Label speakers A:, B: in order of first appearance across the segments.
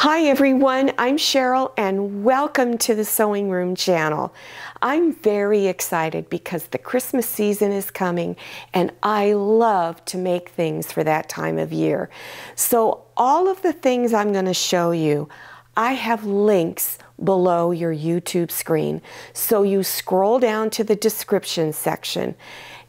A: Hi everyone, I'm Cheryl and welcome to the Sewing Room channel. I'm very excited because the Christmas season is coming and I love to make things for that time of year. So all of the things I'm going to show you, I have links below your YouTube screen. So you scroll down to the description section,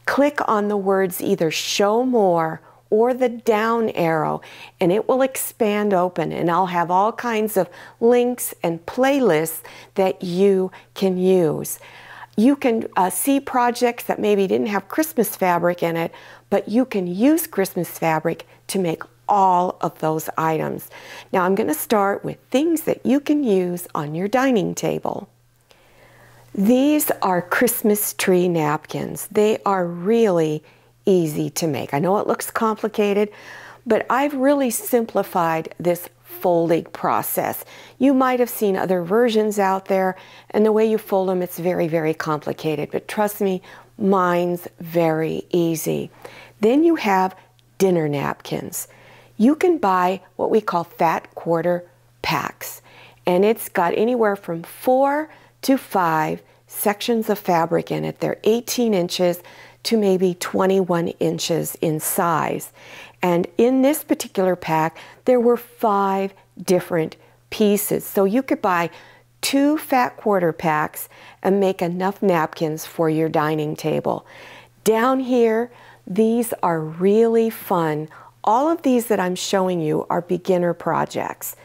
A: click on the words either show more or the down arrow, and it will expand open, and I'll have all kinds of links and playlists that you can use. You can see projects that maybe didn't have Christmas fabric in it, but you can use Christmas fabric to make all of those items. Now I'm going to start with things that you can use on your dining table. These are Christmas tree napkins. They are really easy to make. I know it looks complicated, but I've really simplified this folding process. You might have seen other versions out there, and the way you fold them, it's very, very complicated, but trust me, mine's very easy. Then you have dinner napkins. You can buy what we call fat quarter packs, and it's got anywhere from 4 to 5 sections of fabric in it. They're 18 inches to maybe 21 inches in size. And in this particular pack, there were 5 different pieces. So you could buy 2 fat quarter packs and make enough napkins for your dining table. Down here, these are really fun. All of these that I'm showing you are beginner projects.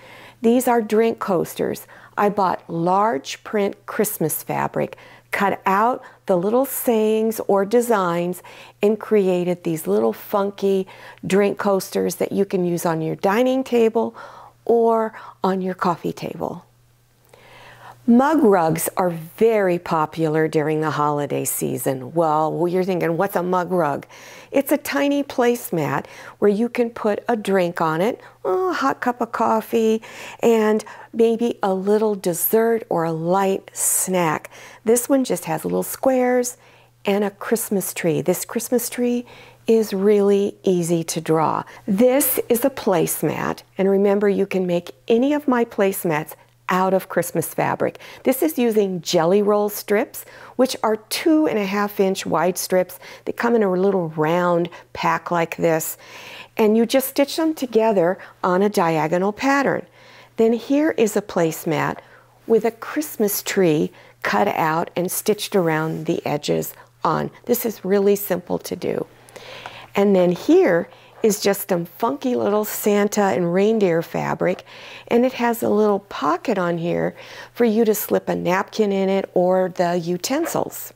A: These are drink coasters. I bought large print Christmas fabric, cut out the little sayings or designs, and created these little funky drink coasters that you can use on your dining table or on your coffee table. Mug rugs are very popular during the holiday season. Well, you're thinking, what's a mug rug? It's a tiny placemat where you can put a drink on it, a hot cup of coffee, and maybe a little dessert or a light snack. This one just has little squares and a Christmas tree. This Christmas tree is really easy to draw. This is a placemat, and remember, you can make any of my placemats out of Christmas fabric. This is using jelly roll strips, which are 2.5-inch wide strips. They come in a little round pack like this, and you just stitch them together on a diagonal pattern. Then here is a placemat with a Christmas tree cut out and stitched around the edges on. This is really simple to do. And then here is just some funky little Santa and reindeer fabric, and it has a little pocket on here for you to slip a napkin in it or the utensils.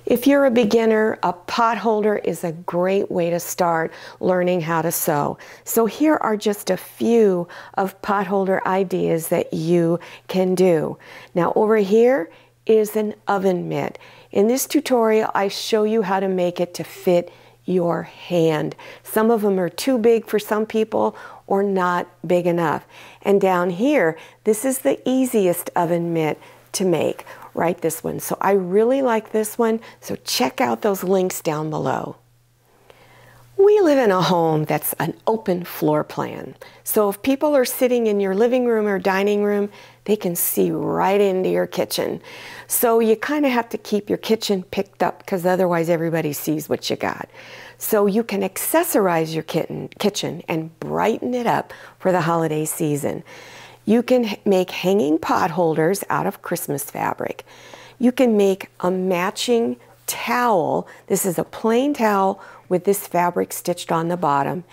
A: If you're a beginner, a pot holder is a great way to start learning how to sew. So here are just a few of pot holder ideas that you can do. Now over here is an oven mitt. In this tutorial, I show you how to make it to fit your hand. Some of them are too big for some people or not big enough. And down here, this is the easiest oven mitt to make, right? This one. So I really like this one. So check out those links down below. We live in a home that's an open floor plan. So if people are sitting in your living room or dining room, they can see right into your kitchen. So you kind of have to keep your kitchen picked up because otherwise everybody sees what you got. So you can accessorize your kitchen and brighten it up for the holiday season. You can make hanging pot holders out of Christmas fabric. You can make a matching towel. This is a plain towel with this fabric stitched on the bottom.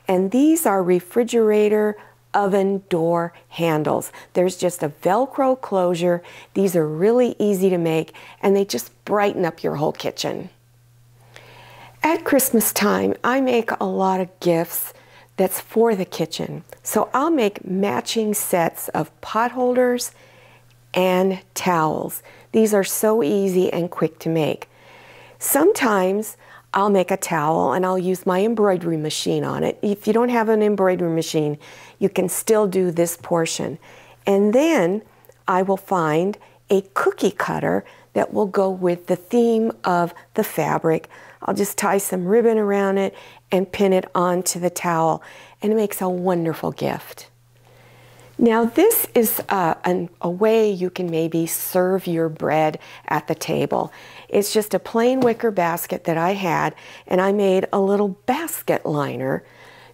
A: And these are refrigerator oven door handles. There's just a Velcro closure. These are really easy to make, and they just brighten up your whole kitchen. At Christmas time, I make a lot of gifts that's for the kitchen. So I'll make matching sets of pot holders and towels. These are so easy and quick to make. Sometimes I'll make a towel and I'll use my embroidery machine on it. If you don't have an embroidery machine, you can still do this portion. And then I will find a cookie cutter that will go with the theme of the fabric. I'll just tie some ribbon around it and pin it onto the towel, and it makes a wonderful gift. Now this is a way you can maybe serve your bread at the table. It's just a plain wicker basket that I had, and I made a little basket liner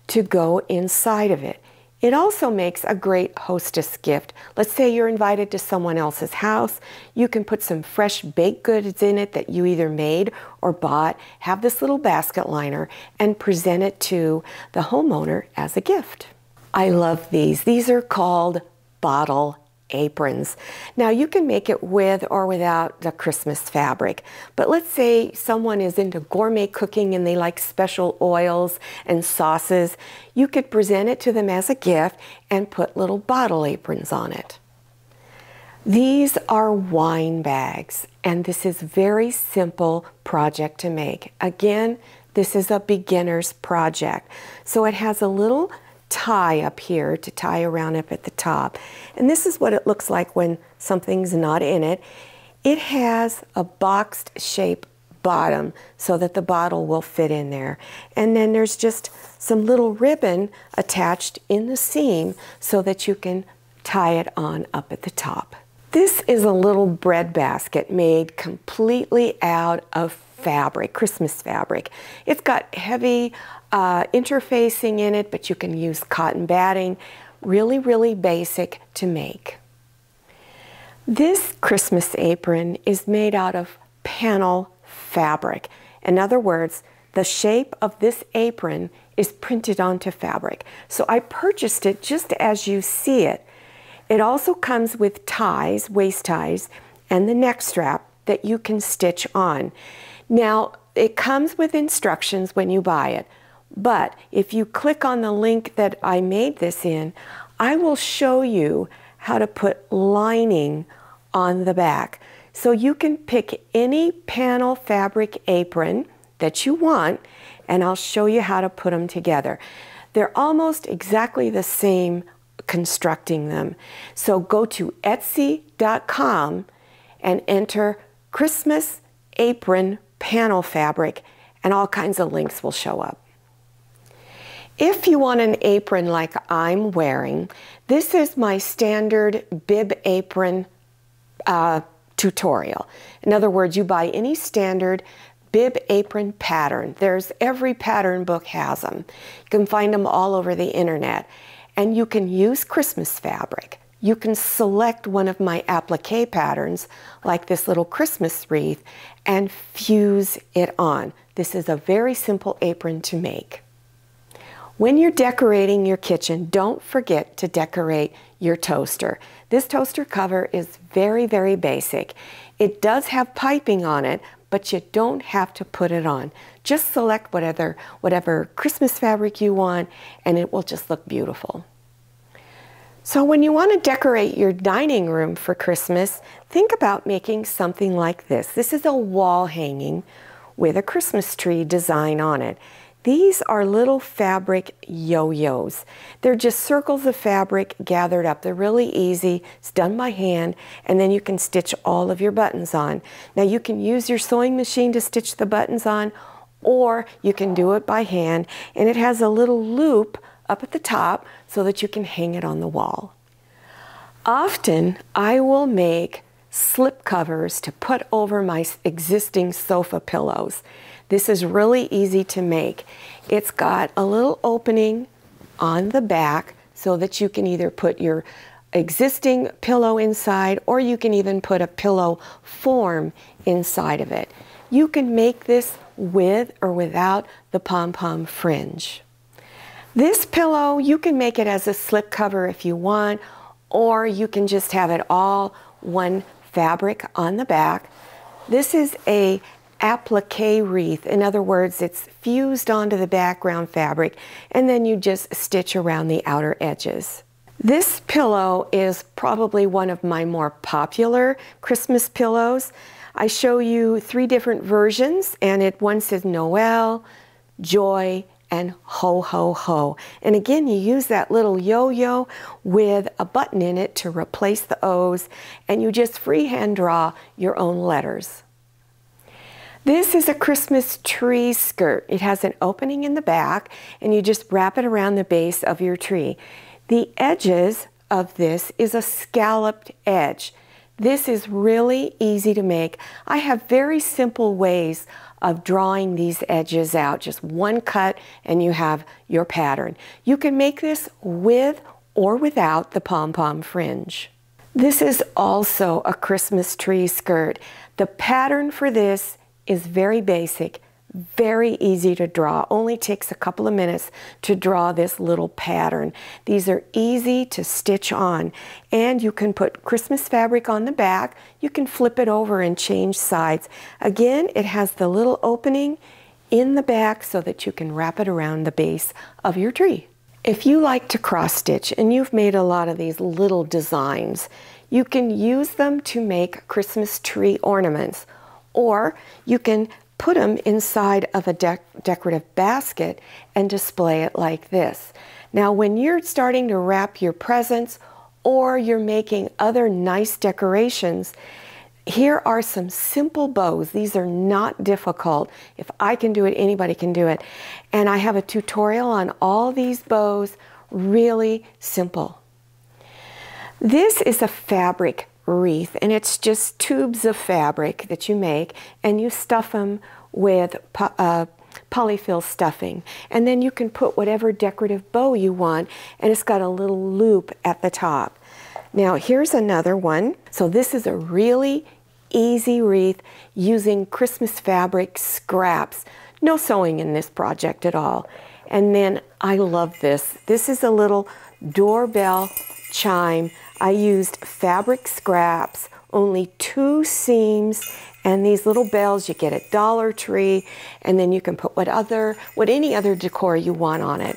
A: to go inside of it. It also makes a great hostess gift. Let's say you're invited to someone else's house. You can put some fresh baked goods in it that you either made or bought, have this little basket liner, and present it to the homeowner as a gift. I love these. These are called bottle aprons. Now you can make it with or without the Christmas fabric, but let's say someone is into gourmet cooking and they like special oils and sauces. You could present it to them as a gift and put little bottle aprons on it. These are wine bags, and this is a very simple project to make. Again, this is a beginner's project. So it has a little tie up here to tie around up at the top. And this is what it looks like when something's not in it. It has a boxed shape bottom so that the bottle will fit in there. And then there's just some little ribbon attached in the seam so that you can tie it on up at the top. This is a little bread basket made completely out of fabric, Christmas fabric. It's got heavy interfacing in it, but you can use cotton batting. Really, really basic to make. This Christmas apron is made out of panel fabric. In other words, the shape of this apron is printed onto fabric. So I purchased it just as you see it. It also comes with ties, waist ties, and the neck strap that you can stitch on. Now, it comes with instructions when you buy it, but if you click on the link that I made this in, I will show you how to put lining on the back. So you can pick any panel fabric apron that you want, and I'll show you how to put them together. They're almost exactly the same constructing them. So go to Etsy.com and enter Christmas apron panel fabric, and all kinds of links will show up. If you want an apron like I'm wearing, this is my standard bib apron tutorial. In other words, you buy any standard bib apron pattern. Every pattern book has them. You can find them all over the internet. And you can use Christmas fabric. You can select one of my applique patterns, like this little Christmas wreath, and fuse it on. This is a very simple apron to make. When you're decorating your kitchen, don't forget to decorate your toaster. This toaster cover is very, very basic. It does have piping on it, but you don't have to put it on. Just select whatever Christmas fabric you want, and it will just look beautiful. So when you want to decorate your dining room for Christmas, think about making something like this. This is a wall hanging with a Christmas tree design on it. These are little fabric yo-yos. They're just circles of fabric gathered up. They're really easy. It's done by hand, and then you can stitch all of your buttons on. Now you can use your sewing machine to stitch the buttons on, or you can do it by hand, and it has a little loop up at the top so that you can hang it on the wall. Often I will make slip covers to put over my existing sofa pillows. This is really easy to make. It's got a little opening on the back so that you can either put your existing pillow inside, or you can even put a pillow form inside of it. You can make this with or without the pom-pom fringe. This pillow, you can make it as a slip cover if you want, or you can just have it all one fabric on the back. This is a applique wreath. In other words, it's fused onto the background fabric, and then you just stitch around the outer edges. This pillow is probably one of my more popular Christmas pillows. I show you 3 different versions, and one says Noel, Joy, and Ho Ho Ho. And again, you use that little yo-yo with a button in it to replace the O's, and you just freehand draw your own letters. This is a Christmas tree skirt. It has an opening in the back, and you just wrap it around the base of your tree. The edges of this is a scalloped edge. This is really easy to make. I have very simple ways of drawing these edges out. Just one cut and you have your pattern. You can make this with or without the pom-pom fringe. This is also a Christmas tree skirt. The pattern for this is very basic, very easy to draw. Only takes a couple of minutes to draw this little pattern. These are easy to stitch on, and you can put Christmas fabric on the back. You can flip it over and change sides. Again, it has the little opening in the back so that you can wrap it around the base of your tree. If you like to cross stitch and you've made a lot of these little designs, you can use them to make Christmas tree ornaments, or you can put them inside of a decorative basket and display it like this. Now, when you're starting to wrap your presents or you're making other nice decorations, here are some simple bows. These are not difficult. If I can do it, anybody can do it. And I have a tutorial on all these bows, really simple. This is a fabric wreath, and it's just tubes of fabric that you make, and you stuff them with polyfill stuffing. And then you can put whatever decorative bow you want, and it's got a little loop at the top. Now, here's another one. So this is a really easy wreath using Christmas fabric scraps. No sewing in this project at all. And then I love this. This is a little doorbell chime. I used fabric scraps, only 2 seams, and these little bells you get at Dollar Tree, and then you can put what any other decor you want on it.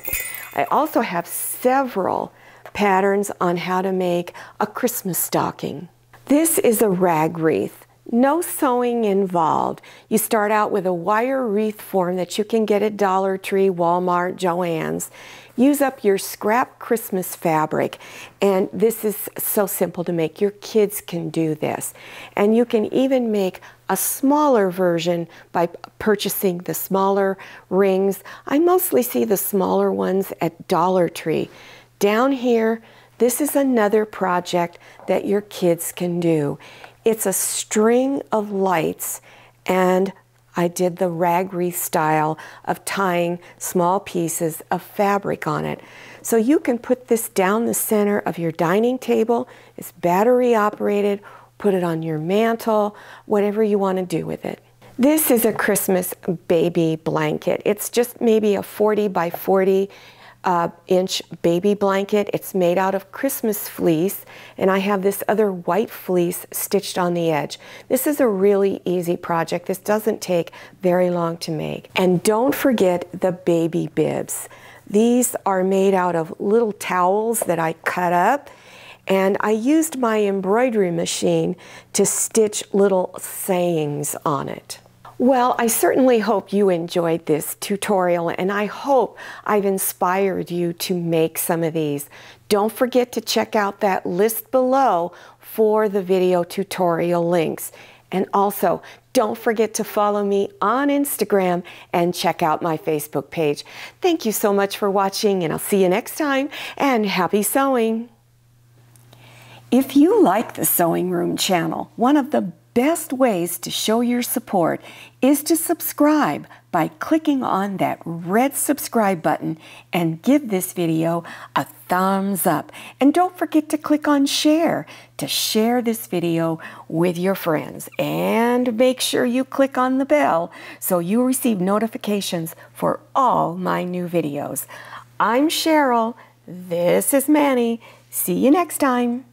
A: I also have several patterns on how to make a Christmas stocking. This is a rag wreath. No sewing involved. You start out with a wire wreath form that you can get at Dollar Tree, Walmart, Joann's. Use up your scrap Christmas fabric, and this is so simple to make. Your kids can do this. And you can even make a smaller version by purchasing the smaller rings. I mostly see the smaller ones at Dollar Tree. Down here, this is another project that your kids can do. It's a string of lights, and I did the rag wreath style of tying small pieces of fabric on it. So you can put this down the center of your dining table. It's battery operated. Put it on your mantle, whatever you want to do with it. This is a Christmas baby blanket. It's just maybe a 40 by 40 inch baby blanket. It's made out of Christmas fleece, and I have this other white fleece stitched on the edge. This is a really easy project. This doesn't take very long to make. And don't forget the baby bibs. These are made out of little towels that I cut up, and I used my embroidery machine to stitch little sayings on it. Well, I certainly hope you enjoyed this tutorial, and I hope I've inspired you to make some of these. Don't forget to check out that list below for the video tutorial links. And also, don't forget to follow me on Instagram and check out my Facebook page. Thank you so much for watching, and I'll see you next time, and happy sewing! If you like the Sewing Room channel, one of the best ways to show your support is to subscribe by clicking on that red subscribe button and give this video a thumbs up. And don't forget to click on share to share this video with your friends. And make sure you click on the bell so you receive notifications for all my new videos. I'm Cheryl. This is Manny. See you next time.